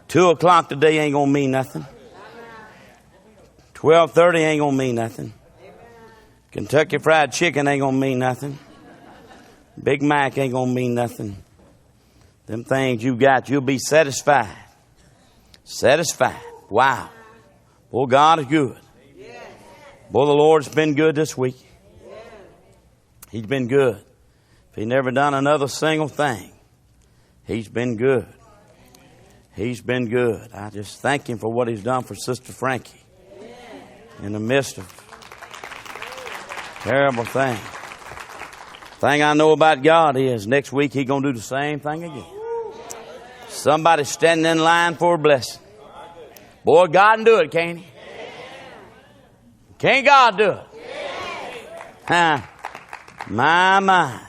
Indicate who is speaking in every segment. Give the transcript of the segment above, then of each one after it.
Speaker 1: 2 o'clock today ain't going to mean nothing. 12:30 ain't going to mean nothing. Kentucky Fried Chicken ain't going to mean nothing. Big Mac ain't going to mean nothing. Them things you got, you'll be satisfied. Satisfied. Wow. Boy, God is good. Boy, the Lord's been good this week. He's been good. If He never done another single thing, He's been good. He's been good. I just thank Him for what He's done for Sister Frankie in the midst of terrible thing. Thing I know about God is next week He's going to do the same thing again. Somebody standing in line for a blessing. Boy, God can do it, can't He? Can't God do it? Huh? My.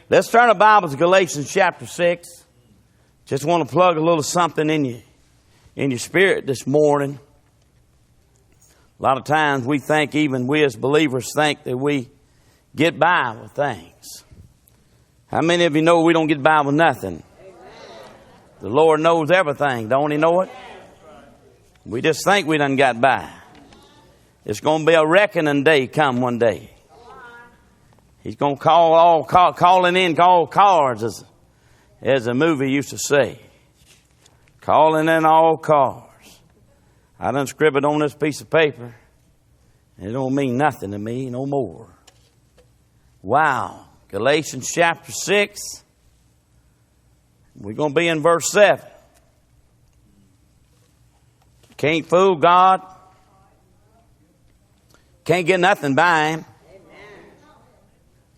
Speaker 1: Let's turn the Bible to Galatians chapter 6. Just want to plug a little something in your spirit this morning. A lot of times we think, even we as believers think that we get by with things. How many of you know we don't get by with nothing? The Lord knows everything, don't He know it? We just think we done got by. It's going to be a reckoning day come one day. He's going to calling in all cards, as the movie used to say. Calling in all cards. I done scribbled on this piece of paper. It don't mean nothing to me no more. Wow. Galatians chapter 6. We're going to be in verse 7. Can't fool God. Can't get nothing by Him.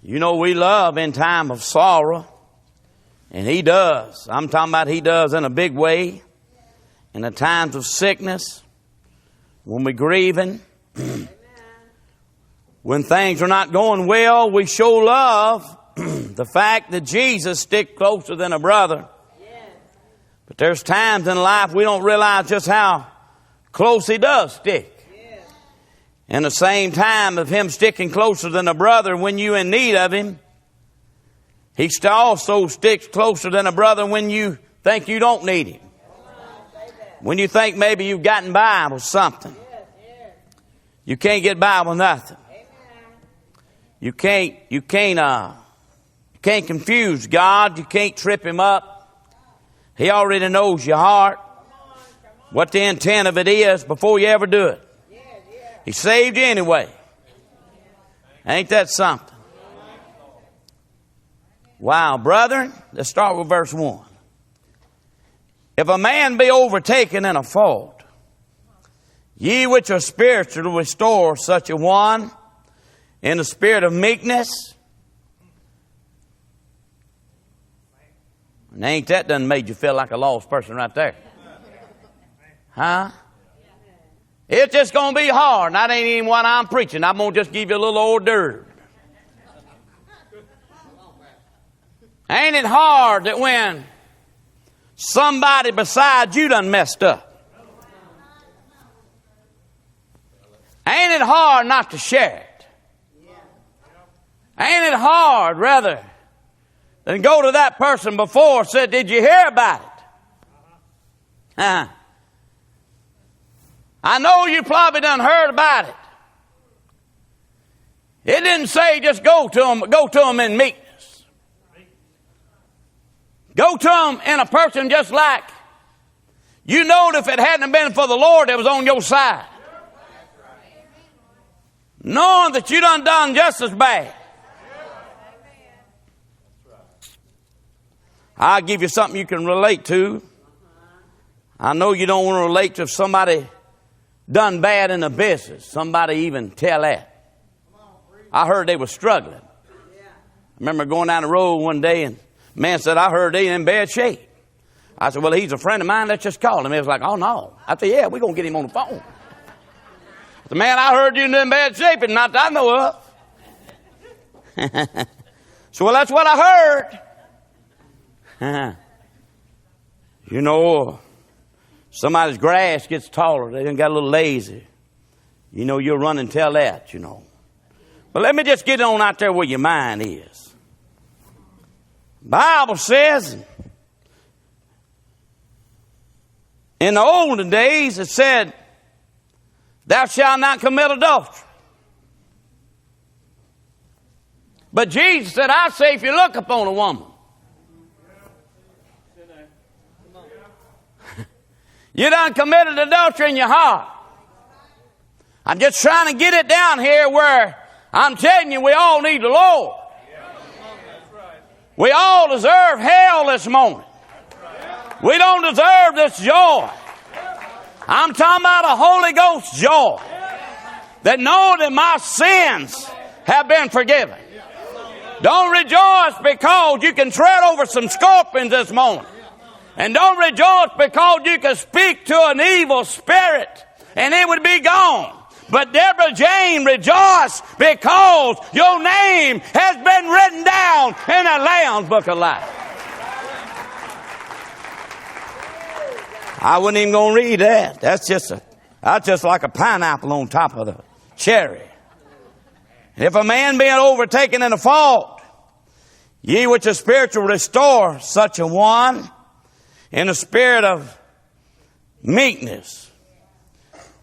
Speaker 1: You know we love in time of sorrow. And He does. I'm talking about He does in a big way. In the times of sickness. When we're grieving. When things are not going well, we show love. The fact that Jesus sticks closer than a brother. But there's times in life we don't realize just how close He does stick. And the same time of Him sticking closer than a brother when you're in need of Him, He also sticks closer than a brother when you think you don't need Him. When you think maybe you've gotten by with something. You can't get by with nothing. You can't confuse God. You can't trip Him up. He already knows your heart. What the intent of it is before you ever do it. He saved you anyway. Ain't that something? Wow, brethren. Let's start with verse 1. If a man be overtaken in a fault, ye which are spiritual restore such a one in the spirit of meekness. And ain't that done made you feel like a lost person right there? Huh? It's just going to be hard. And that ain't even what I'm preaching. I'm going to just give you a little hors d'oeuvre. Ain't it hard that when somebody beside you done messed up? Ain't it hard not to share it? Ain't it hard, rather, than go to that person before and say, did you hear about it? Huh? I know you probably done heard about it. It didn't say just go to them in meekness. Go to them in a person just like you knowed if it hadn't been for the Lord that was on your side. Knowing that you done just as bad. I'll give you something you can relate to. I know you don't want to relate to if somebody done bad in the business. Somebody even tell that. I heard they were struggling. I remember going down the road one day and a man said, I heard they in bad shape. I said, well, he's a friend of mine. Let's just call him. He was like, oh, no. I said, yeah, we're going to get him on the phone. The man, I heard you in bad shape and not that I know of. So, well, that's what I heard. You know, somebody's grass gets taller. They done got a little lazy. You know, you'll run and tell that, you know. But let me just get on out there where your mind is. Bible says, In the olden days, it said, thou shalt not commit adultery. But Jesus said, I say, if you look upon a woman, you done committed adultery in your heart. I'm just trying to get it down here where I'm telling you we all need the Lord. We all deserve hell this morning. We don't deserve this joy. I'm talking about a Holy Ghost joy. That know that my sins have been forgiven. Don't rejoice because you can tread over some scorpions this morning. And don't rejoice because you can speak to an evil spirit and it would be gone. But Deborah Jane, rejoice because your name has been written down in the Lamb's Book of Life. I wasn't even going to read that. That's just like a pineapple on top of the cherry. And if a man being overtaken in a fault, ye which are spiritual restore such a one in a spirit of meekness.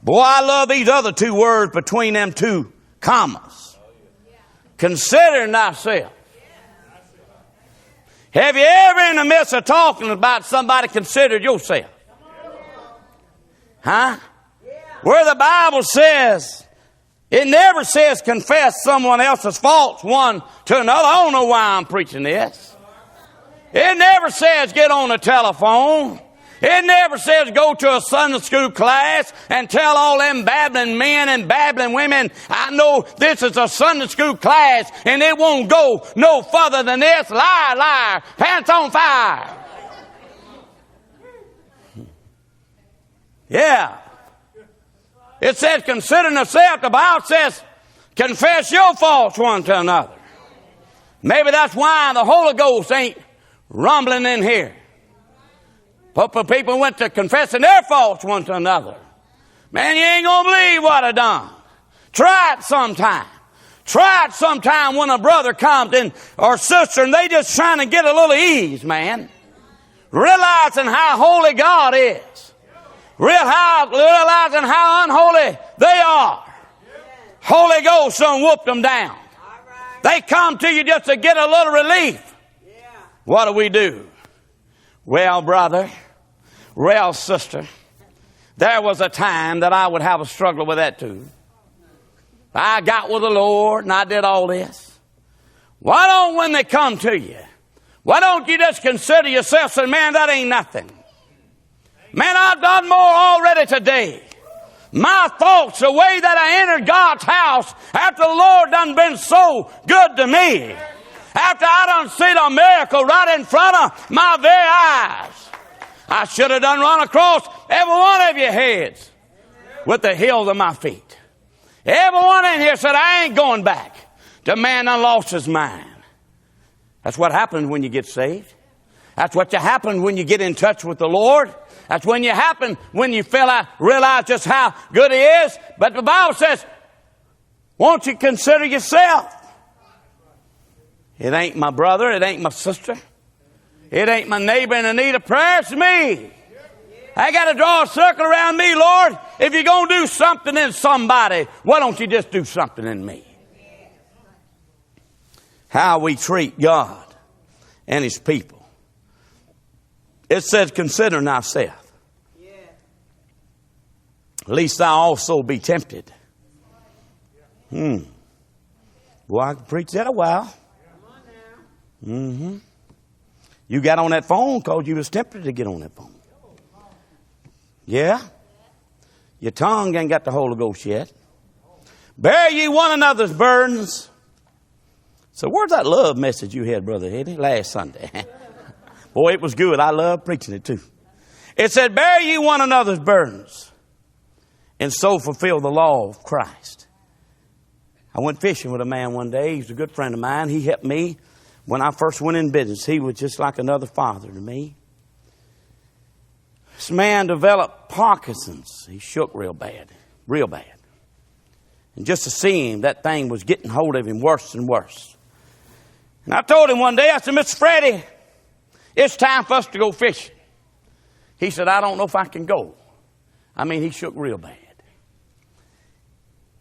Speaker 1: Boy, I love these other two words between them two commas. Considering thyself. Have you ever in the midst of talking about somebody considered yourself? Huh? Where the Bible says, it never says confess someone else's faults one to another. I don't know why I'm preaching this. It never says get on the telephone. It never says go to a Sunday school class and tell all them babbling men and babbling women, I know this is a Sunday school class and it won't go no further than this. Liar, liar, pants on fire. Yeah. It says consider yourself. The Bible says confess your faults one to another. Maybe that's why the Holy Ghost ain't rumbling in here. People went to confessing their faults one to another. Man, you ain't going to believe what I done. Try it sometime. Try it sometime when a brother comes in or sister and they just trying to get a little ease, man. Realizing how holy God is. Realizing how unholy they are. Holy Ghost done whooped them down. They come to you just to get a little relief. What do? Well, brother, well, sister, there was a time that I would have a struggle with that too. I got with the Lord and I did all this. Why don't, when they come to you, why don't you just consider yourself and say, man, that ain't nothing. Man, I've done more already today. My thoughts, the way that I entered God's house after the Lord done been so good to me. After I done seen a miracle right in front of my very eyes. I should have done run across every one of your heads with the heels of my feet. Everyone in here said, I ain't going back. The man done lost his mind. That's what happens when you get saved. That's what happens when you get in touch with the Lord. That's when you happen, when you realize just how good He is. But the Bible says, won't you consider yourself? It ain't my brother. It ain't my sister. It ain't my neighbor in need of prayer. It's me. I got to draw a circle around me, Lord. If you're going to do something in somebody, why don't you just do something in me? How we treat God and His people. It says, consider thyself. Lest thou also be tempted. Well, I can preach that a while. You got on that phone because you was tempted to get on that phone. Yeah? Your tongue ain't got the Holy Ghost yet. Bear ye one another's burdens. So where's that love message you had, Brother Eddie, last Sunday? Boy, it was good. I love preaching it too. It said, bear ye one another's burdens and so fulfill the law of Christ. I went fishing with a man one day. He's a good friend of mine. He helped me when I first went in business. He was just like another father to me. This man developed Parkinson's. He shook real bad. And just to see him, that thing was getting hold of him worse and worse. And I told him one day, I said, Mr. Freddie, it's time for us to go fishing. He said, I don't know if I can go. I mean, he shook real bad.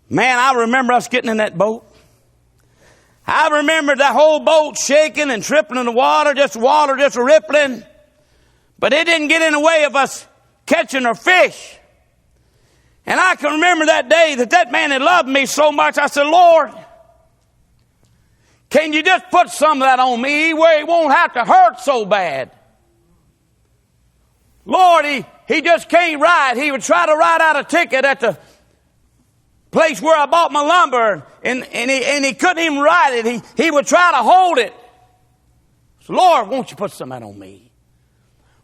Speaker 1: Man, I remember us getting in that boat. I remember the whole boat shaking and tripping in the water just rippling. But it didn't get in the way of us catching our fish. And I can remember that day that man had loved me so much. I said, Lord, can you just put some of that on me where it won't have to hurt so bad? Lord, he just can't ride. He would try to write out a ticket at the place where I bought my lumber, and he couldn't even write it. He would try to hold it. So, Lord, won't you put some of that on me?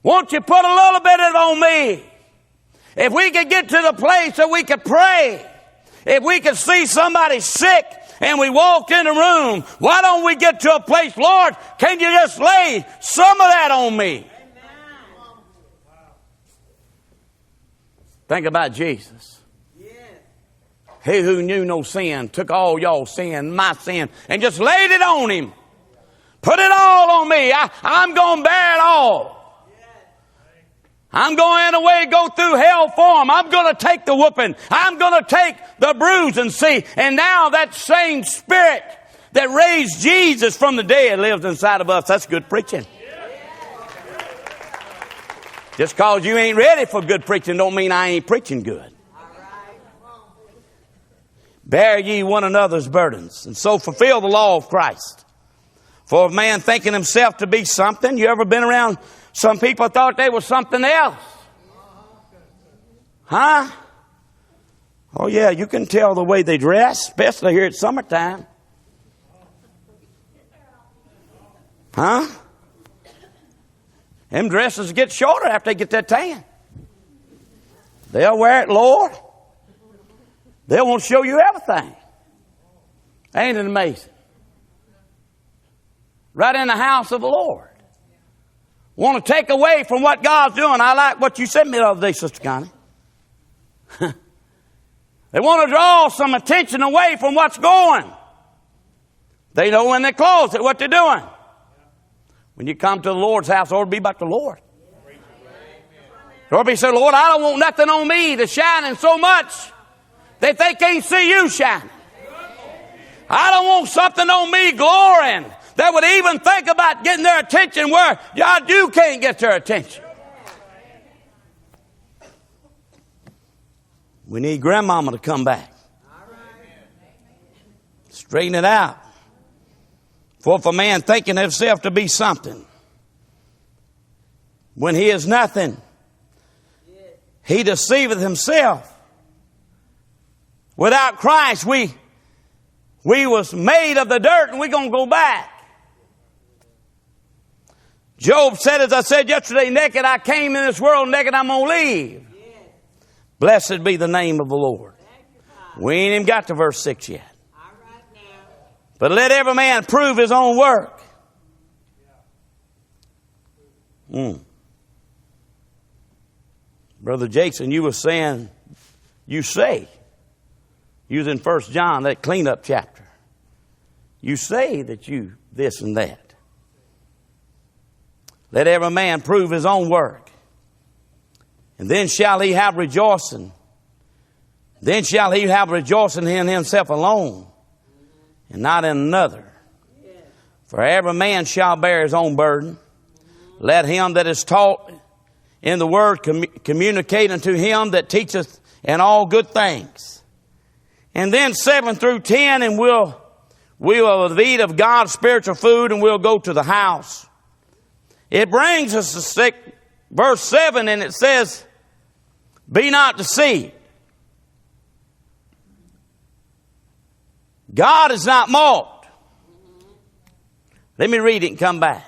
Speaker 1: Won't you put a little bit of it on me? If we could get to the place that we could pray, if we could see somebody sick and we walked in the room, why don't we get to a place, Lord, can you just lay some of that on me? Think about Jesus. He who knew no sin took all y'all sin, my sin, and just laid it on him. Put it all on me. I'm going to bear it all. I'm going in a way to go through hell for him. I'm going to take the whooping. I'm going to take the bruising. See, and now that same Spirit that raised Jesus from the dead lives inside of us. That's good preaching. Just because you ain't ready for good preaching don't mean I ain't preaching good. Bear ye one another's burdens, and so fulfill the law of Christ. For a man thinking himself to be something, you ever been around some people thought they were something else? Huh? Oh yeah, you can tell the way they dress, especially here at summertime. Huh? Them dresses get shorter after they get that tan. They'll wear it, Lord. They won't show you everything. Ain't it amazing? Right in the house of the Lord. Want to take away from what God's doing. I like what you sent me the other day, Sister Connie. They want to draw some attention away from what's going. They know when they close it what they're doing. When you come to the Lord's house, it ought to be about the Lord. It ought to be saying, Lord, I don't want nothing on me that's shining so much that they can't see you shining. I don't want something on me glorying that would even think about getting their attention where God, you can't get their attention. We need grandmama to come back. Straighten it out. For if a man thinking himself to be something, when he is nothing, he deceiveth himself. Without Christ, we was made of the dirt and we're going to go back. Job said, as I said yesterday, naked I came in this world, naked I'm going to leave. Yes. Blessed be the name of the Lord. We ain't even got to verse 6 yet. But let every man prove his own work. Brother Jason, you were saying, you say, using 1 John, that cleanup chapter. You say that you this and that. Let every man prove his own work. And then shall he have rejoicing. Then shall he have rejoicing in himself alone, and not in another. For every man shall bear his own burden. Let him that is taught in the word communicate unto him that teacheth in all good things. And then 7 through 10, and we will eat of God's spiritual food, and we'll go to the house. It brings us to verse 7, and it says, be not deceived. God is not mocked. Let me read it and come back.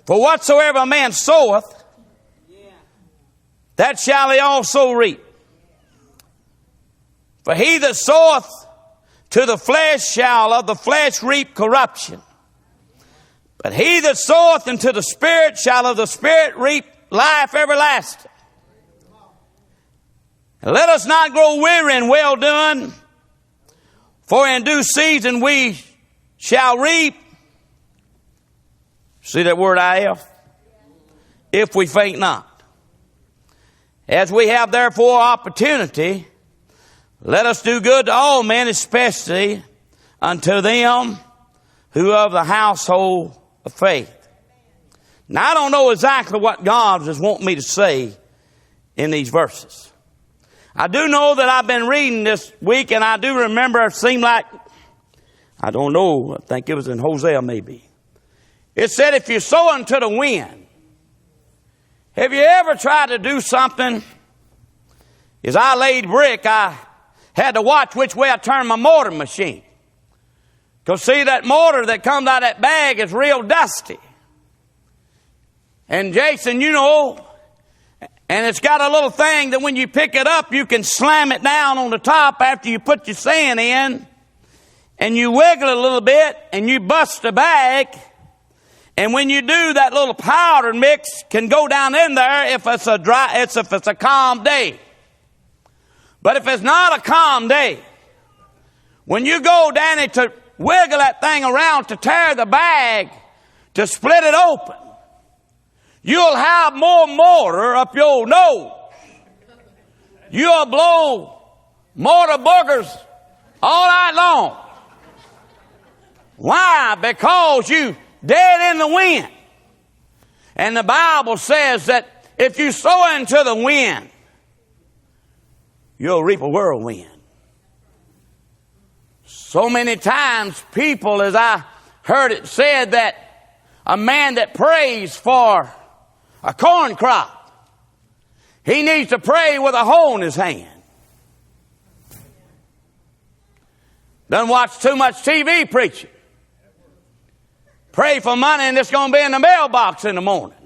Speaker 1: For whatsoever a man soweth, that shall he also reap. For he that soweth to the flesh shall of the flesh reap corruption. But he that soweth into the Spirit shall of the Spirit reap life everlasting. And let us not grow weary in well doing, for in due season we shall reap. See that word if? If we faint not. As we have therefore opportunity, let us do good to all men, especially unto them who are of the household of faith. Now, I don't know exactly what God is wanting me to say in these verses. I do know that I've been reading this week, and I do remember it seemed like, I don't know, I think it was in Hosea maybe. It said, if you sow unto the wind. Have you ever tried to do something? As I laid brick, I had to watch which way I turned my mortar machine. Because see, that mortar that comes out of that bag is real dusty. And Jason, you know, and it's got a little thing that when you pick it up, you can slam it down on the top after you put your sand in. And you wiggle it a little bit and you bust the bag. And when you do, that little powder mix can go down in there if it's a calm day. But if it's not a calm day, when you go down and to wiggle that thing around to tear the bag, to split it open, you'll have more mortar up your nose. You'll blow mortar boogers all night long. Why? Because you dead in the wind. And the Bible says that if you sow into the wind, you'll reap a whirlwind. So many times people, as I heard it said, that a man that prays for a corn crop, he needs to pray with a hoe in his hand. Doesn't watch too much TV preaching. Pray for money and it's going to be in the mailbox in the morning.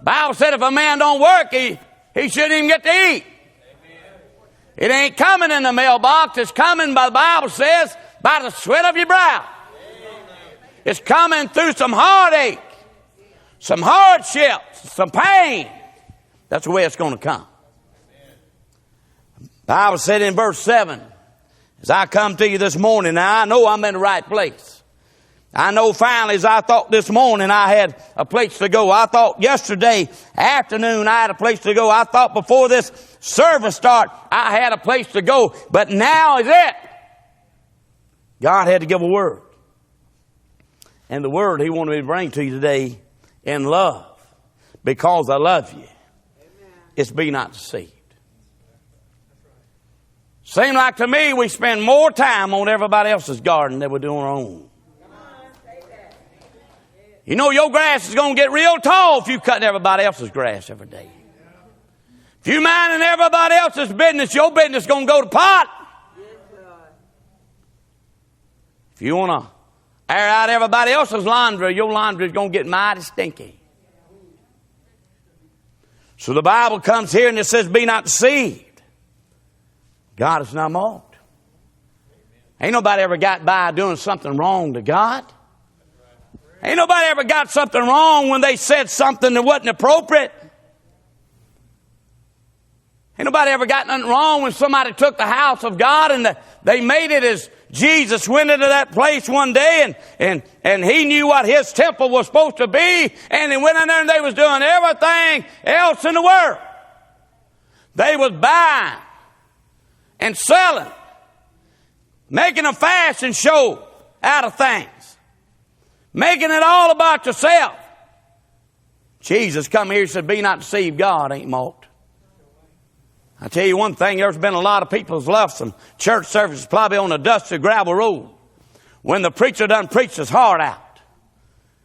Speaker 1: Bible said if a man don't work, he shouldn't even get to eat. It ain't coming in the mailbox. It's coming, by the Bible says, by the sweat of your brow. It's coming through some heartache, some hardships, some pain. That's the way it's going to come. The Bible said in verse 7, as I come to you this morning, now I know I'm in the right place. I know finally, as I thought this morning, I had a place to go. I thought yesterday afternoon I had a place to go. I thought before this service start I had a place to go. But now is it. God had to give a word. And the word He wanted me to bring to you today in love. Because I love you. It's be not deceived. Seems like to me we spend more time on everybody else's garden than we do on our own. You know your grass is going to get real tall if you cutting everybody else's grass every day. If you minding everybody else's business, your business is going to go to pot. If you want to air out everybody else's laundry, your laundry is going to get mighty stinky. So the Bible comes here and it says, be not deceived. God is not mocked. Ain't nobody ever got by doing something wrong to God. Ain't nobody ever got something wrong when they said something that wasn't appropriate. Ain't nobody ever got nothing wrong when somebody took the house of God and they made it as Jesus went into that place one day and He knew what His temple was supposed to be, and He went in there and they was doing everything else in the world. They was buying and selling, making a fashion show out of things. Making it all about yourself. Jesus come here and said, be not deceived, God ain't mocked. I tell you one thing, there's been a lot of people who's left some church services probably on a dusty gravel road when the preacher done preached his heart out.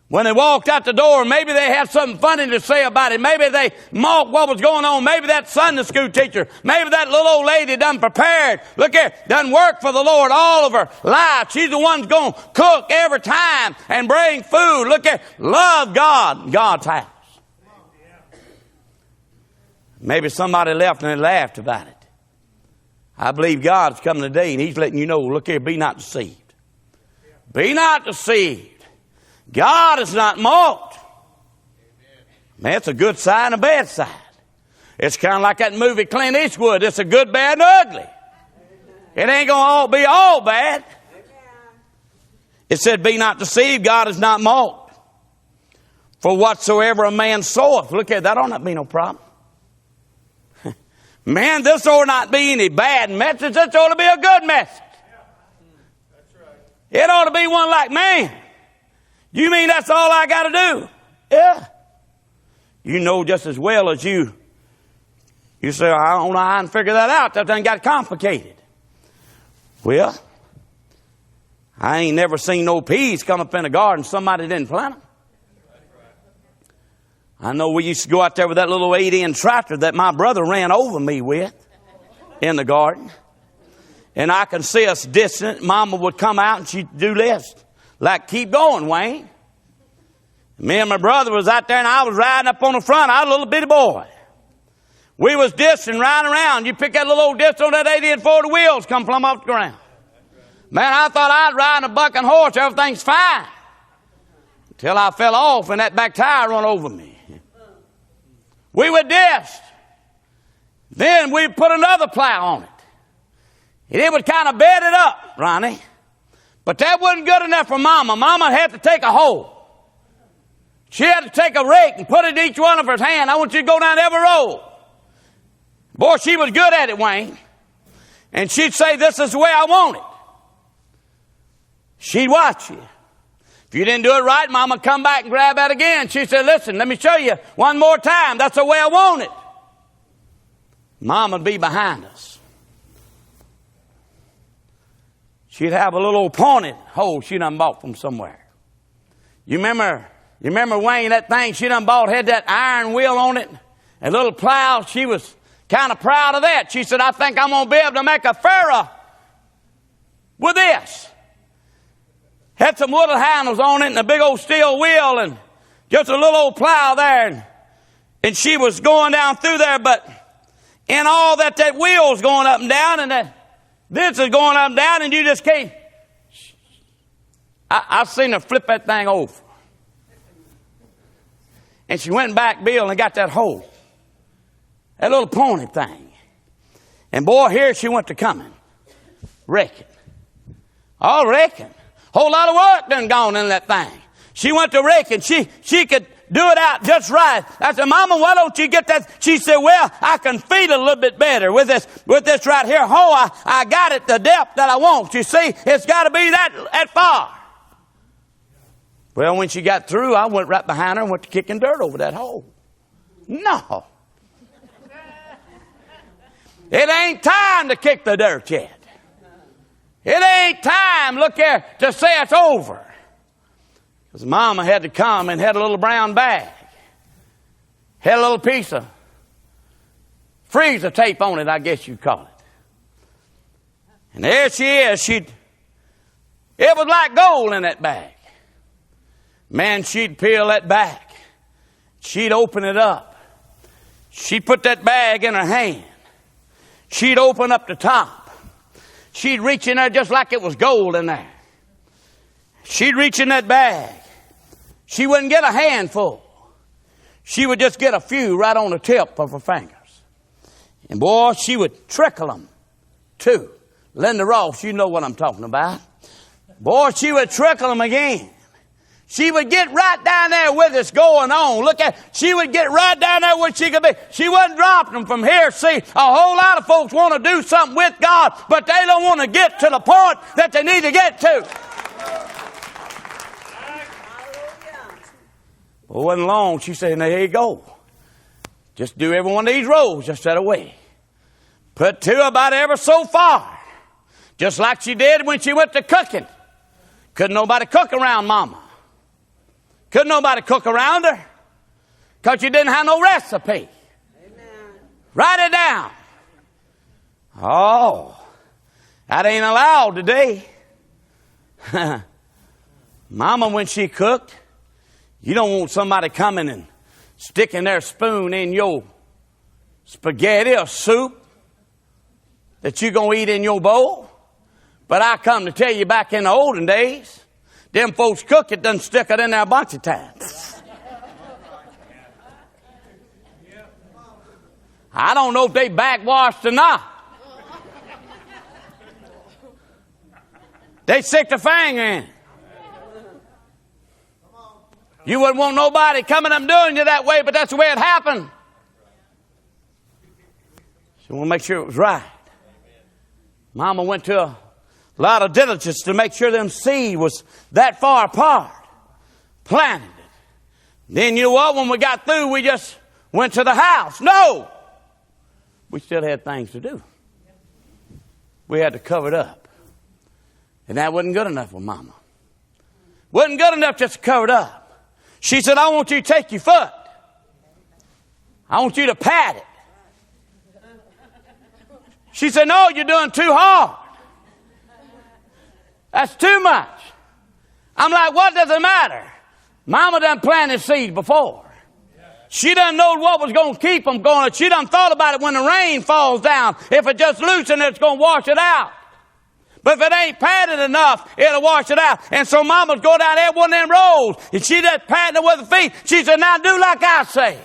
Speaker 1: When they walked out the door, maybe they had something funny to say about it. Maybe they mocked what was going on. Maybe that Sunday school teacher, maybe that little old lady done prepared. Look here, done work for the Lord all of her life. She's the one going to cook every time and bring food. Look here, love God, God's house. Maybe somebody left and they laughed about it. I believe God's coming today and He's letting you know, look here, be not deceived. Be not deceived. God is not mocked. Man, it's a good side and a bad side. It's kind of like that movie Clint Eastwood. It's a good, bad, and ugly. It ain't going to be all bad. It said, be not deceived. God is not mocked. For whatsoever a man soweth. Look at that. Ought not be no problem. Man, this ought not be any bad message. This ought to be a good message. It ought to be one like, man, you mean that's all I got to do? Yeah. You know just as well as you say, I don't know how to figure that out. That done got complicated. Well, I ain't never seen no peas come up in a garden somebody didn't plant them. I know we used to go out there with that little 8-inch tractor that my brother ran over me with in the garden. And I can see us distant. Mama would come out and she'd do this. Like, keep going, Wayne. Me and my brother was out there and I was riding up on the front. I was a little bitty boy. We was distant riding around. You pick that little old disc on that 8-inch before the wheels come plumb off the ground. Man, I thought I was riding a bucking horse. Everything's fine. Until I fell off and that back tire run over me. We were dissed. Then we put another plow on it. And it would kind of bed it up, Ronnie. But that wasn't good enough for Mama. Mama had to take a hoe. She had to take a rake and put it in each one of her hands. I want you to go down every row. Boy, she was good at it, Wayne. And she'd say, this is the way I want it. She'd watch you. If you didn't do it right, Mama would come back and grab that again. She said, listen, let me show you one more time. That's the way I want it. Mama would be behind us. She'd have a little pointed hole she done bought from somewhere. You remember, Wayne, that thing she done bought had that iron wheel on it, a little plow. She was kind of proud of that. She said, I think I'm going to be able to make a furrow with this. Had some wood handles on it and a big old steel wheel and just a little old plow there. And she was going down through there, but in all that wheel's going up and down and this is going up and down and you just can't. I've seen her flip that thing over. And she went back, Bill, and got that hole. That little pony thing. And boy, here she went to coming. Wrecking. All wrecking. Whole lot of work done gone in that thing. She went to wrecking. She could do it out just right. I said, Mama, why don't you get that? She said, well, I can feed it a little bit better with this right here. I got it the depth that I want. You see, it's got to be that far. Well, when she got through, I went right behind her and went to kicking dirt over that hole. No. It ain't time to kick the dirt yet. It ain't time, look here, to say it's over. Because Mama had to come and had a little brown bag. Had a little piece of freezer tape on it, I guess you'd call it. And there she is. It was like gold in that bag. Man, she'd peel that back. She'd open it up. She'd put that bag in her hand. She'd open up the top. She'd reach in there just like it was gold in there. She'd reach in that bag. She wouldn't get a handful. She would just get a few right on the tip of her fingers. And boy, she would trickle them too. Linda Ross, you know what I'm talking about. Boy, she would trickle them again. She would get right down there with us going on. Look at, she would get right down there where she could be. She wasn't dropping them from here. See, a whole lot of folks want to do something with God, but they don't want to get to the point that they need to get to. Well, it wasn't long. She said, there you go. Just do every one of these rows just that way. Put two about ever so far. Just like she did when she went to cooking. Couldn't nobody cook around Mama. Couldn't nobody cook around her because you didn't have no recipe. Amen. Write it down. Oh, that ain't allowed today. Mama, when she cooked, you don't want somebody coming and sticking their spoon in your spaghetti or soup that you're going to eat in your bowl. But I come to tell you, back in the olden days, them folks cook it, done stick it in there a bunch of times. I don't know if they backwashed or not. They stick the finger in. You wouldn't want nobody coming up doing you that way, but that's the way it happened. She wanted to make sure it was right. Mama went to a lot of diligence to make sure them seed was that far apart. Planted it. Then you know what? When we got through, we just went to the house. No! We still had things to do. We had to cover it up. And that wasn't good enough with Mama. Wasn't good enough just to cover it up. She said, I want you to take your foot. I want you to pat it. She said, no, you're doing too hard. That's too much. I'm like, what does it matter? Mama done planted seed before. She done know what was going to keep them going. She done thought about it when the rain falls down. If it just loosens, it's going to wash it out. But if it ain't padded enough, it'll wash it out. And so Mama's go down there one of them rows, and she just patting it with her feet. She said, now do like I say.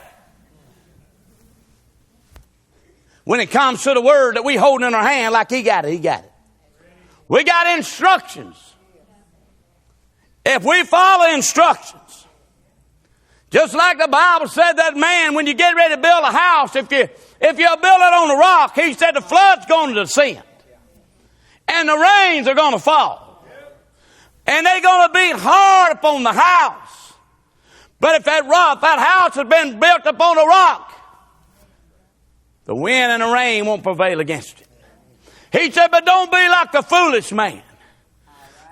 Speaker 1: When it comes to the word that we hold in our hand, like he got it, he got it. We got instructions. If we follow instructions, just like the Bible said that man, when you get ready to build a house, if you build it on the rock, he said the flood's going to descend. And the rains are going to fall. And they're going to beat hard upon the house. But if that house has been built upon a rock, the wind and the rain won't prevail against it. He said, but don't be like the foolish man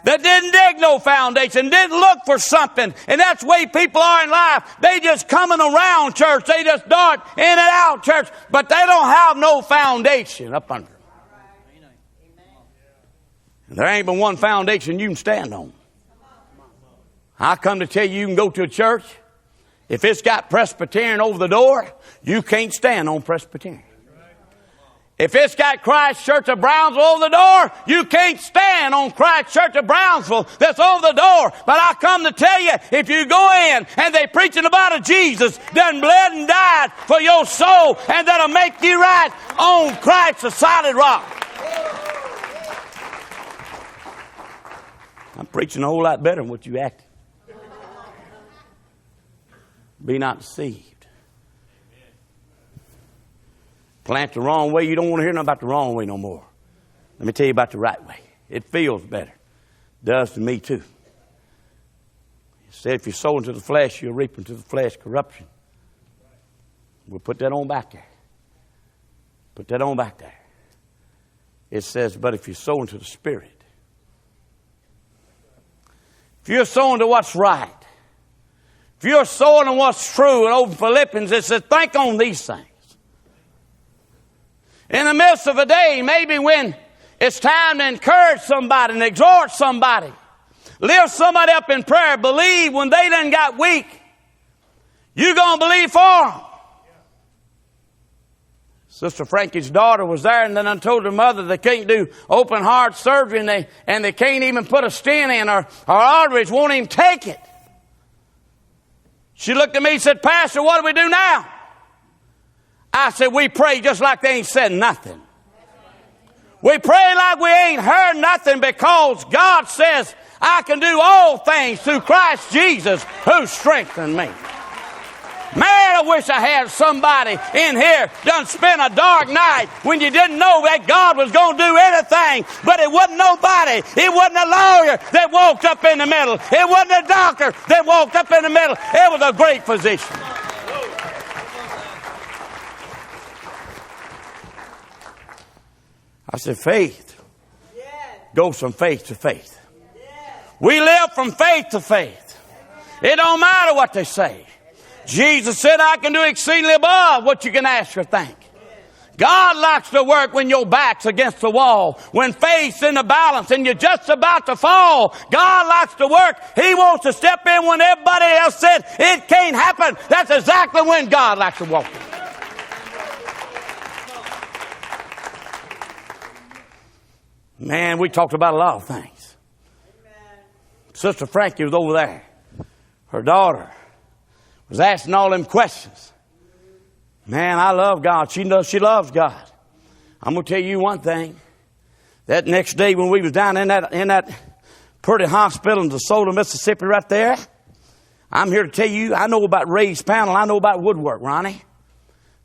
Speaker 1: that didn't dig no foundation, didn't look for something. And that's the way people are in life. They just coming around church. They just dart in and out church. But they don't have no foundation up under them. And there ain't but one foundation you can stand on. I come to tell you, you can go to a church. If it's got Presbyterian over the door, you can't stand on Presbyterian. If it's got Christ Church of Brownsville over the door, you can't stand on Christ Church of Brownsville that's over the door. But I come to tell you, if you go in and they preaching about a Jesus that bled and died for your soul and that'll make you right on Christ, the solid rock. I'm preaching a whole lot better than what you acted. Be not deceived. Plant the wrong way, you don't want to hear nothing about the wrong way no more. Let me tell you about the right way. It feels better. It does to me too. He said if you sow into the flesh, you'll reap into the flesh corruption. We'll put that on back there. Put that on back there. It says, but if you sow into the Spirit, if you're sowing to what's right, if you're sowing to what's true, and over Philippians it says, think on these things. In the midst of a day, maybe when it's time to encourage somebody and exhort somebody, lift somebody up in prayer, believe when they done got weak, you're going to believe for them. Sister Frankie's daughter was there, and then I told her mother they can't do open heart surgery, and they can't even put a stent in, or arteries won't even take it. She looked at me and said, Pastor, what do we do now? I said, we pray just like they ain't said nothing. We pray like we ain't heard nothing, because God says, I can do all things through Christ Jesus who strengthened me. Man, I wish I had somebody in here done spent a dark night when you didn't know that God was going to do anything, but it wasn't nobody. It wasn't a lawyer that walked up in the middle. It wasn't a doctor that walked up in the middle. It was a great physician. I said, faith goes from faith to faith. We live from faith to faith. It don't matter what they say. Jesus said, I can do exceedingly above what you can ask or think. God likes to work when your back's against the wall, when faith's in the balance and you're just about to fall. God likes to work. He wants to step in when everybody else said it can't happen. That's exactly when God likes to walk in. Man, we talked about a lot of things. Amen. Sister Frankie was over there. Her daughter was asking all them questions. Man, I love God. She knows she loves God. I'm going to tell you one thing. That next day when we was down in that pretty hospital in DeSoto, Mississippi right there, I'm here to tell you, I know about raised panel. I know about woodwork, Ronnie.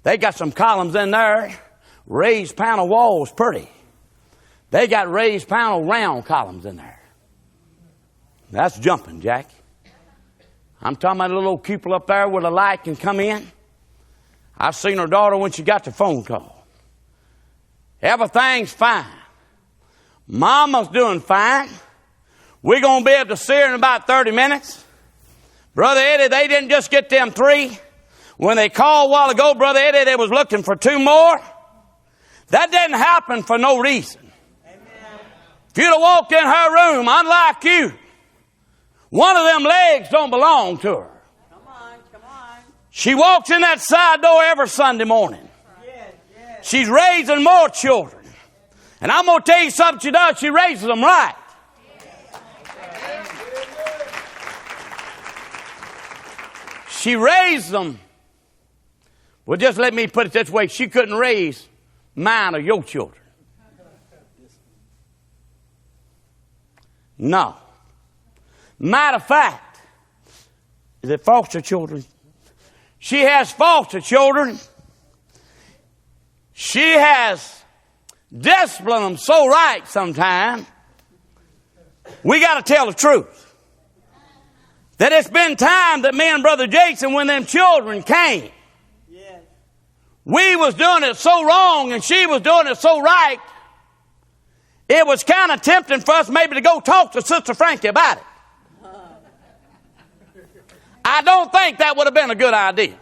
Speaker 1: They got some columns in there raised panel walls pretty. They got raised panel round columns in there. That's jumping, Jack. I'm talking about a little old cupola up there where the light can come in. I seen her daughter when she got the phone call. Everything's fine. Mama's doing fine. We're going to be able to see her in about 30 minutes. Brother Eddie, they didn't just get them 3. When they called a while ago, Brother Eddie, they was looking for 2 more. That didn't happen for no reason. Amen. If you'd have walked in her room, unlike you, one of them legs don't belong to her. Come on. She walks in that side door every Sunday morning. Yes. She's raising more children. And I'm going to tell you something she does. She raises them right. She raised them. Well, just let me put it this way. She couldn't raise mine or your children. No. Matter of fact, is it foster children? She has foster children. She has disciplined them so right sometimes. We got to tell the truth. That it's been time that me and Brother Jason, when them children came, we was doing it so wrong and she was doing it so right, it was kind of tempting for us maybe to go talk to Sister Frankie about it. I don't think that would have been a good idea.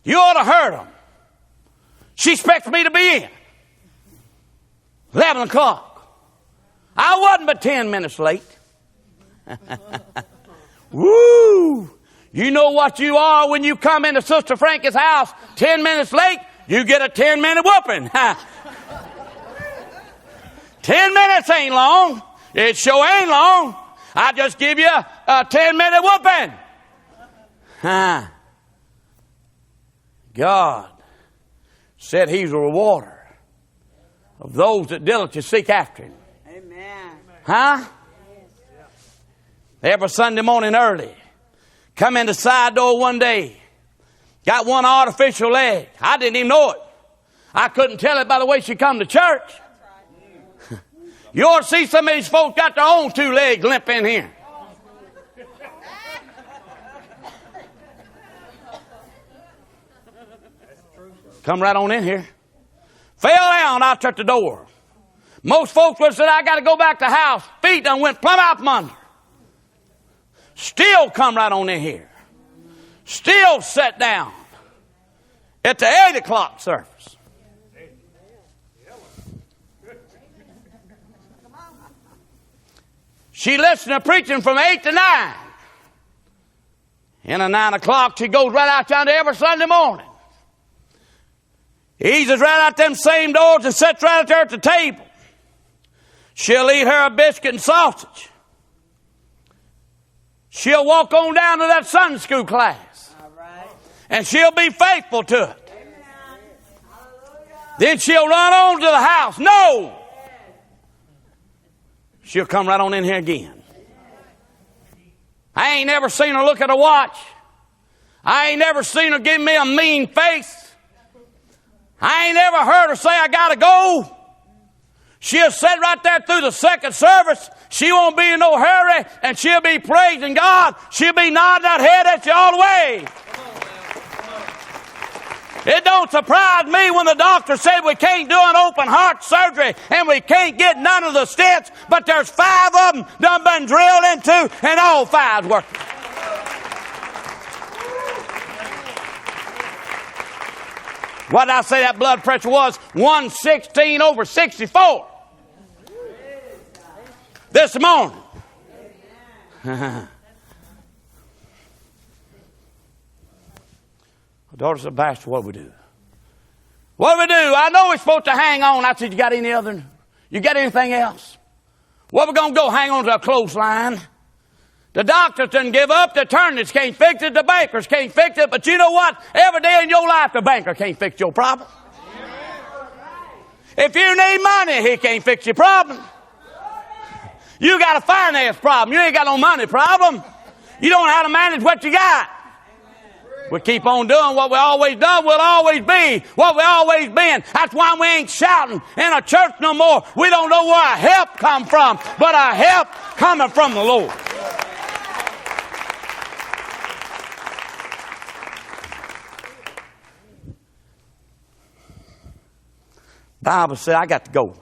Speaker 1: You ought to heard them. She expects me to be in 11 o'clock. I wasn't but 10 minutes late. Woo! You know what you are when you come into Sister Frankie's house 10 minutes late? You get a 10-minute whooping. 10 minutes ain't long. It sure ain't long. I just give you a 10-minute whooping. God said He's a rewarder of those that diligently seek after Him. Huh? Every Sunday morning early. Come in the side door one day. Got one artificial leg. I didn't even know it. I couldn't tell it by the way she come to church. You ought to see some of these folks got their own 2 legs limp in here. Come right on in here. Fell down out at the door. Most folks would have said, I got to go back to the house. Feet done went plumb out from under. Still come right on in here. Still sat down at the 8 o'clock service. She listened to preaching from 8 to 9. And at 9 o'clock, she goes right out yonder every Sunday morning. Eases right out them same doors and sits right out there at the table. She'll eat her a biscuit and sausage. She'll walk on down to that Sunday school class. And she'll be faithful to it. Then she'll run on to the house. No! She'll come right on in here again. I ain't never seen her look at a watch. I ain't never seen her give me a mean face. I ain't never heard her say, I got to go. She'll sit right there through the second service. She won't be in no hurry, and she'll be praising God. She'll be nodding that head at you all the way. It don't surprise me when the doctor said we can't do an open heart surgery and we can't get none of the stents, but there's 5 of them done been drilled into, and all 5's working. What did I say that blood pressure was? 116/64. This morning. My daughter said, Pastor, what do we do? What do we do? I know we're supposed to hang on. I said, you got anything else? What, we're going to go hang on to a clothesline? The doctors didn't give up. The attorneys can't fix it. The bankers can't fix it. But you know what? Every day in your life, the banker can't fix your problem. If you need money, he can't fix your problem. You got a finance problem. You ain't got no money problem. You don't know how to manage what you got. We keep on doing what we always done, we'll always be what we always been. That's why we ain't shouting in a church no more. We don't know where our help come from, but our help coming from the Lord. Bible said, I got to go.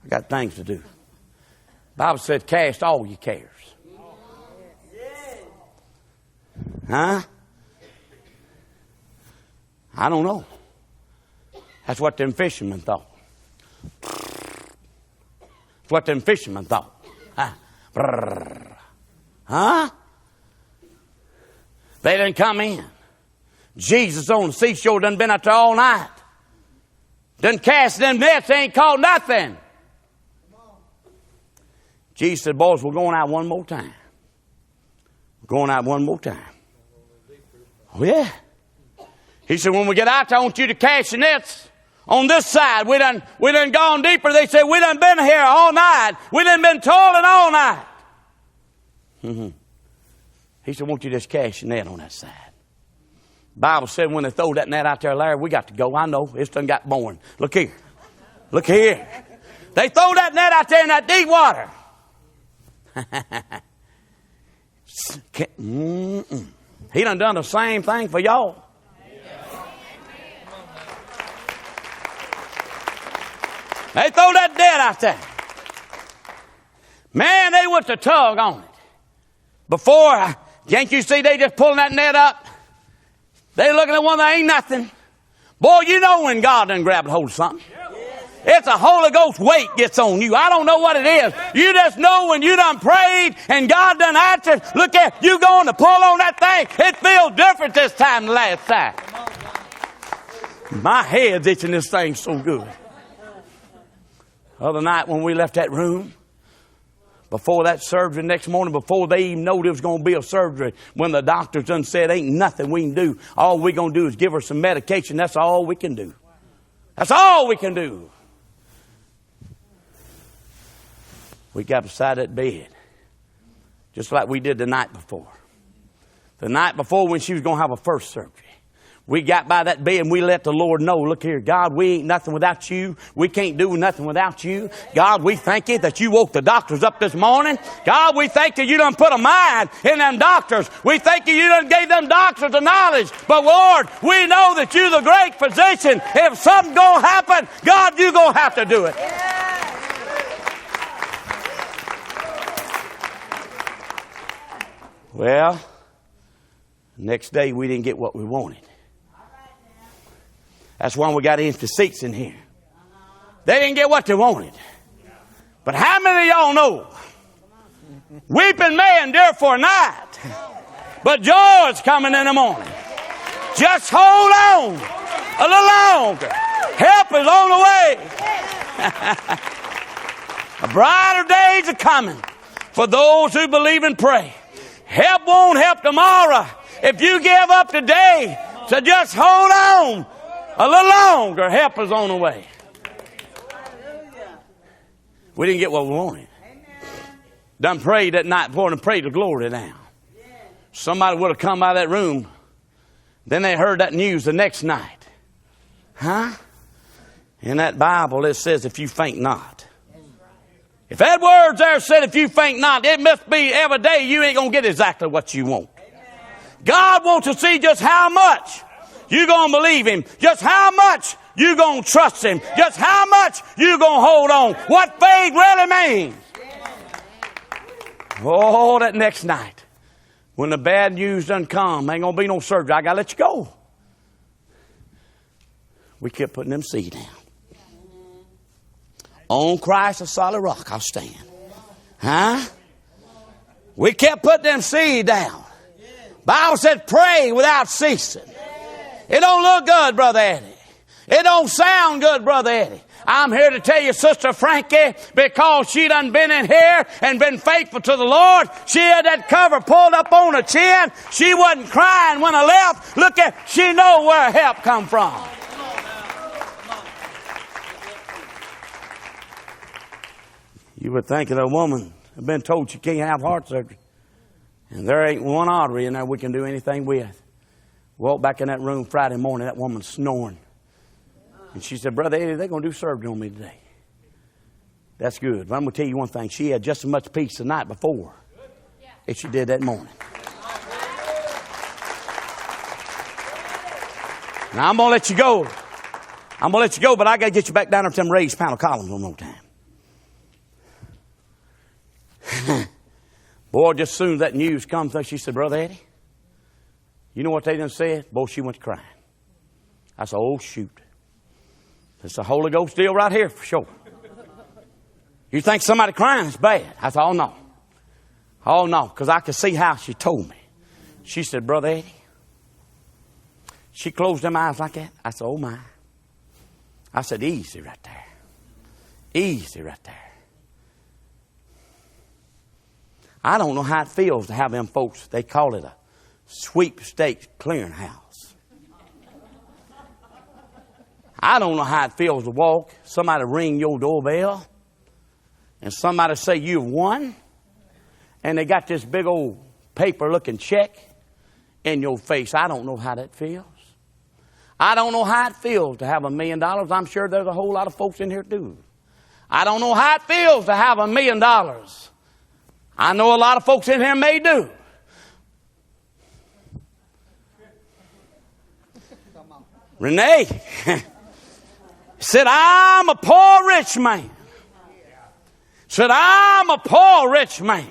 Speaker 1: I got things to do. Bible said, cast all your cares. Huh? I don't know. That's what them fishermen thought. That's what them fishermen thought. Huh? They didn't come in. Jesus on the seashore done been out there all night. Done cast them nets. They ain't caught nothing. Jesus said, boys, we're going out one more time. We're going out one more time. Oh, yeah. He said, when we get out there, I want you to cast your nets on this side. We done gone deeper. They said, we done been here all night. We done been toiling all night. He said, won't you just cast your net on that side? Bible said when they throw that net out there, Larry, we got to go. I know. It's done got boring. Look here. Look here. They throw that net out there in that deep water. He done the same thing for y'all. They throw that net out there. Man, they went to tug on it. Before, can't you see they just pulling that net up? They looking at one that ain't nothing. Boy, you know when God done grabbed hold of something. It's a Holy Ghost weight gets on you. I don't know what it is. You just know when you done prayed and God done answered. Look at you going to pull on that thing. It feels different this time than last time. My head's itching this thing so good. Other night when we left that room, before that surgery next morning, before they even know there was going to be a surgery, when the doctors done said ain't nothing we can do, all we going to do is give her some medication. That's all we can do. That's all we can do. We got beside that bed, just like we did the night before. The night before when she was going to have a first surgery. We got by that bed and we let the Lord know, look here, God, we ain't nothing without you. We can't do nothing without you. God, we thank you that you woke the doctors up this morning. God, we thank you done put a mind in them doctors. We thank you done gave them doctors the knowledge. But Lord, we know that you're the great physician. If something's going to happen, God, you're going to have to do it. Well, next day we didn't get what we wanted. That's why we got empty seats in here. They didn't get what they wanted. But how many of y'all know? Weeping may endure for a night, but joy is coming in the morning. Just hold on a little longer. Help is on the way. A brighter days are coming for those who believe and pray. Help won't help tomorrow if you give up today. So just hold on a little longer. Help is on the way. We didn't get what we wanted. Done prayed that night before and prayed the glory down. Somebody would have come out of that room. Then they heard that news the next night. Huh? In that Bible it says, if you faint not. If that word's there said, if you faint not, it must be every day you ain't going to get exactly what you want. God wants to see just how much you going to believe him. Just how much you going to trust him. Just how much you going to hold on. What faith really means. Oh, that next night, when the bad news done come, ain't going to be no surgery. I got to let you go. We kept putting them seed down. On Christ, a solid rock, I'll stand. Huh? We kept putting them seed down. Bible said, pray without ceasing. It don't look good, Brother Eddie. It don't sound good, Brother Eddie. I'm here to tell you, Sister Frankie, because she done been in here and been faithful to the Lord. She had that cover pulled up on her chin. She wasn't crying when I left. Look at, she know where help come from. You would think that a woman had been told she can't have heart surgery. And there ain't one artery in there we can do anything with. Walked back in that room Friday morning, that woman snoring. And she said, Brother Eddie, they're going to do surgery on me today. That's good. But I'm going to tell you one thing. She had just as much peace the night before as she did that morning. Now, I'm going to let you go. I'm going to let you go, but I got to get you back down there to them raised panel columns one more time. Boy, just as soon as that news comes, she said, Brother Eddie, you know what they done said? Boy, she went to crying. I said, oh, shoot. It's the Holy Ghost deal right here for sure. You think somebody crying is bad? I said, oh, no. Oh, no, because I could see how she told me. She said, Brother Eddie. She closed them eyes like that. I said, oh, my. I said, easy right there. Easy right there. I don't know how it feels to have them folks, they call it a sweepstakes clearinghouse. I don't know how it feels to walk, somebody ring your doorbell, and somebody say you've won, and they got this big old paper-looking check in your face. I don't know how that feels. I don't know how it feels to have $1 million. I'm sure there's a whole lot of folks in here too. I don't know how it feels to have $1 million. I know a lot of folks in here may do. Renee said, I'm a poor rich man. Said, I'm a poor rich man.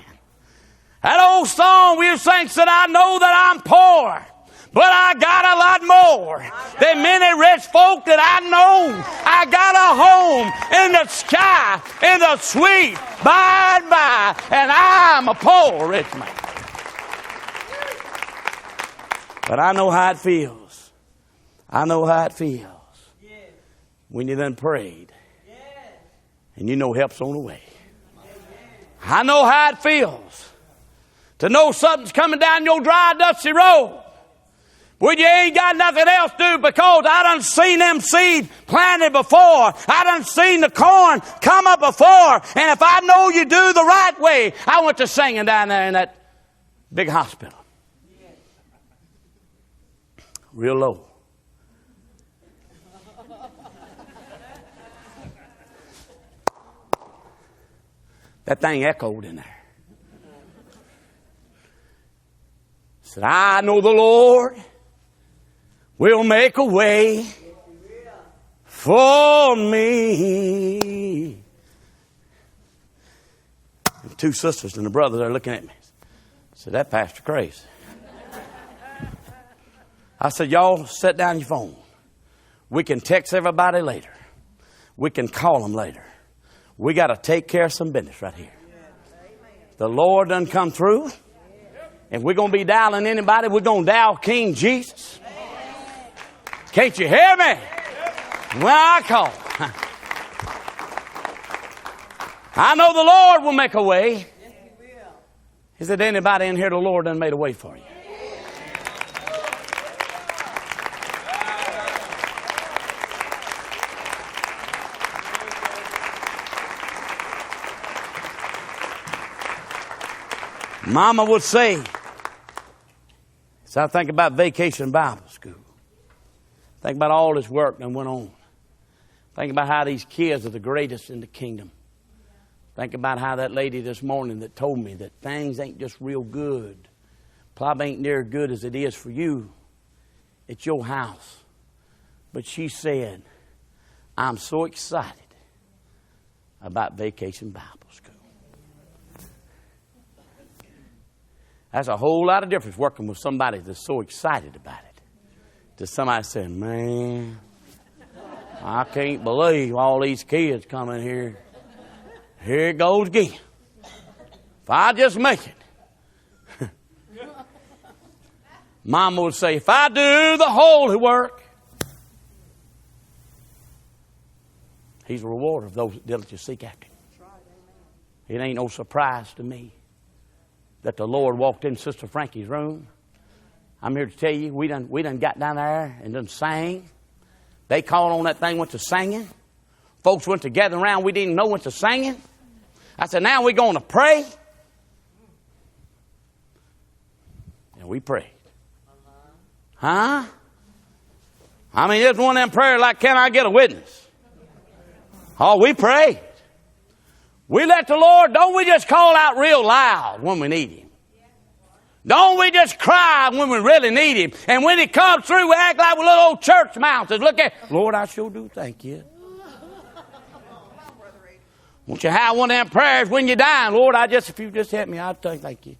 Speaker 1: That old song we were singing said, I know that I'm poor, but I got a lot more than many rich folk that I know. I got a home in the sky, in the sweet by and by, and I'm a poor rich man. But I know how it feels. I know how it feels when you done prayed and you know help's on the way. I know how it feels to know something's coming down your dry, dusty road. Well, you ain't got nothing else to do because I done seen them seed planted before. I done seen the corn come up before. And if I know you do the right way, I went to singing down there in that big hospital. Real low. That thing echoed in there. Said, I know the Lord will make a way for me. And two sisters and a brother are looking at me. Said, that pastor crazy. I said, y'all set down your phone. We can text everybody later. We can call them later. We got to take care of some business right here. The Lord done come through. If we're going to be dialing anybody, we're going to dial King Jesus. Can't you hear me? When I call. I know the Lord will make a way. Is there anybody in here the Lord done made a way for you? Mama would say, so I think about Vacation Bible School. Think about all this work that went on. Think about how these kids are the greatest in the kingdom. Think about how that lady this morning that told me that things ain't just real good. Probably ain't near as good as it is for you. It's your house. But she said, I'm so excited about Vacation Bible School. That's a whole lot of difference working with somebody that's so excited about it. To somebody saying, man, I can't believe all these kids coming here. Here it goes again. If I just make it. Mama would say, if I do the holy work, He's a rewarder of those that diligently seek after Him. It ain't no surprise to me that the Lord walked in Sister Frankie's room. I'm here to tell you, we done got down there and done sang. They called on that thing, went to singing. Folks went to gather around, we didn't know went to singing. I said, now we're going to pray. And we prayed. Huh? I mean, it's one of them prayers like, can I get a witness? Oh, we pray. We let the Lord, don't we just call out real loud when we need Him? Don't we just cry when we really need Him? And when He comes through, we act like we're little old church mouses. Look at, Lord, I sure do thank you. Won't you have one of them prayers when you're dying? Lord, if you just help me, I'd thank you.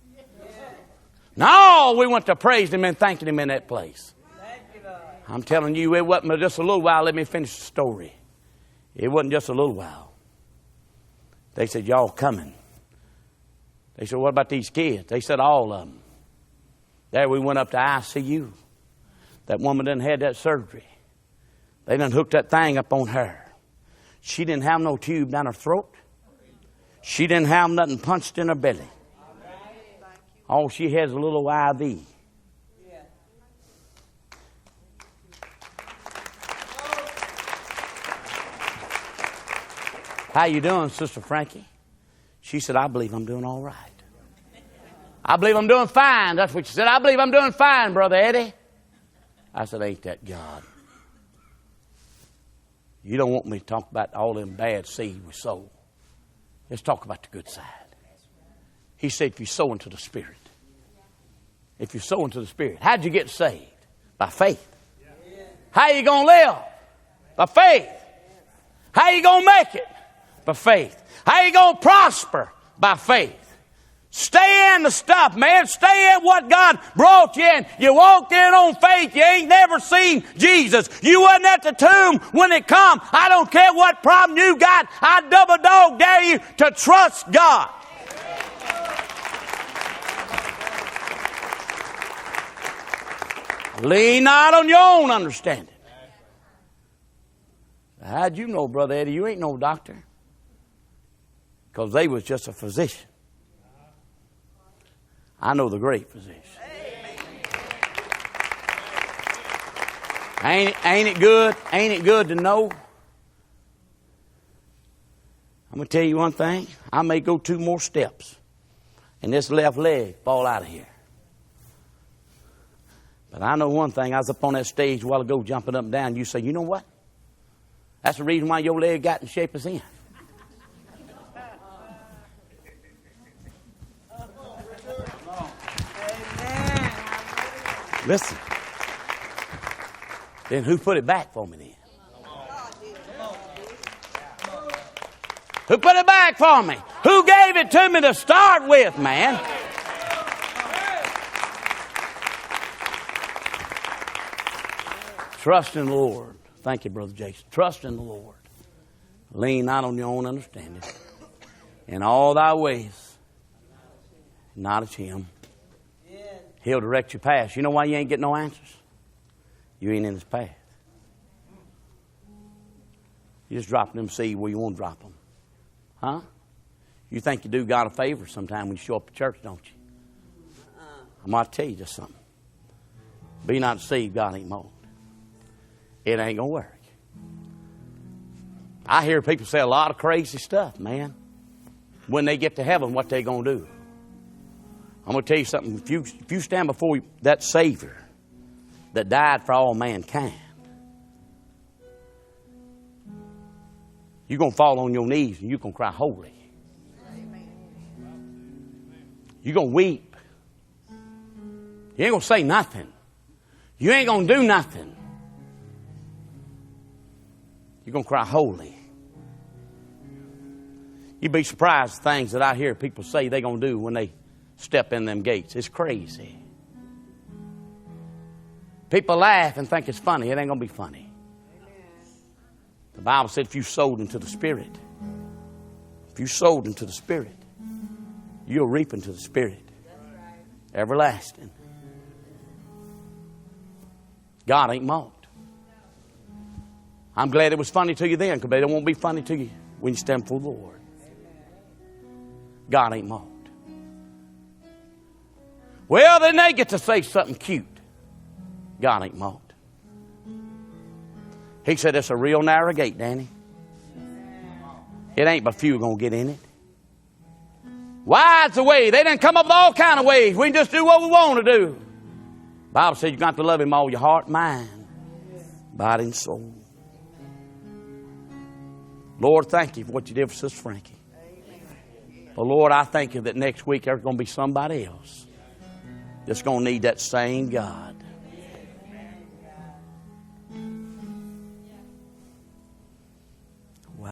Speaker 1: No, we went to praise Him and thanking Him in that place. I'm telling you, it wasn't just a little while. Let me finish the story. It wasn't just a little while. They said, y'all coming. They said, what about these kids? They said, all of them. There we went up to ICU. That woman done had that surgery. They done hooked that thing up on her. She didn't have no tube down her throat. She didn't have nothing punched in her belly. All she has is a little IV. How you doing, Sister Frankie? She said, I believe I'm doing all right. I believe I'm doing fine. That's what she said. I believe I'm doing fine, Brother Eddie. I said, ain't that God? You don't want me to talk about all them bad seed we sow. Let's talk about the good side. He said, if you sow into the Spirit. If you sow into the Spirit. How'd you get saved? By faith. How you going to live? By faith. How you going to make it? By faith. How you going to prosper? By faith. Stay in the stuff, man. Stay in what God brought you in. You walked in on faith. You ain't never seen Jesus. You wasn't at the tomb when it come. I don't care what problem you got. I double dog dare you to trust God. Lean not on your own understanding. How'd you know, Brother Eddie? You ain't no doctor. Because they was just a physician. I know the great physician. Ain't it good? Ain't it good to know? I'm going to tell you one thing. I may go 2 more steps and this left leg fall out of here. But I know one thing. I was up on that stage a while ago jumping up and down. You say, you know what? That's the reason why your leg got in shape it's in. Listen. Then who put it back for me then? Who put it back for me? Who gave it to me to start with, man? Trust in the Lord. Thank you, Brother Jason. Trust in the Lord. Lean not on your own understanding. In all thy ways, acknowledge Him. He'll direct your path. You know why you ain't getting no answers? You ain't in His path. You just dropping them seed where you want to drop them. Huh? You think you do God a favor sometime when you show up at church, don't you? I'm going to tell you just something. Be not deceived, God ain't mold. It ain't going to work. I hear people say a lot of crazy stuff, man. When they get to heaven, what they going to do? I'm going to tell you something. If you stand before that Savior that died for all mankind, you're going to fall on your knees and you're going to cry holy. You're going to weep. You ain't going to say nothing. You ain't going to do nothing. You're going to cry holy. You'd be surprised at things that I hear people say they're going to do when they step in them gates. It's crazy. People laugh and think it's funny. It ain't going to be funny. The Bible said if you sowed into the Spirit, if you sowed into the Spirit, you'll reap into the Spirit. Everlasting. God ain't mocked. I'm glad it was funny to you then, because it won't be funny to you when you stand before the Lord. God ain't mocked. Well, then they get to say something cute. God ain't mocked. He said it's a real narrow gate, Danny. It ain't but few going to get in it. Wide's the way. They done come up with all kind of ways. We can just do what we want to do. The Bible says you've got to love Him all your heart, mind, body, and soul. Lord, thank You for what You did for Sister Frankie. Well, Lord, I thank You that next week there's going to be somebody else that's going to need that same God.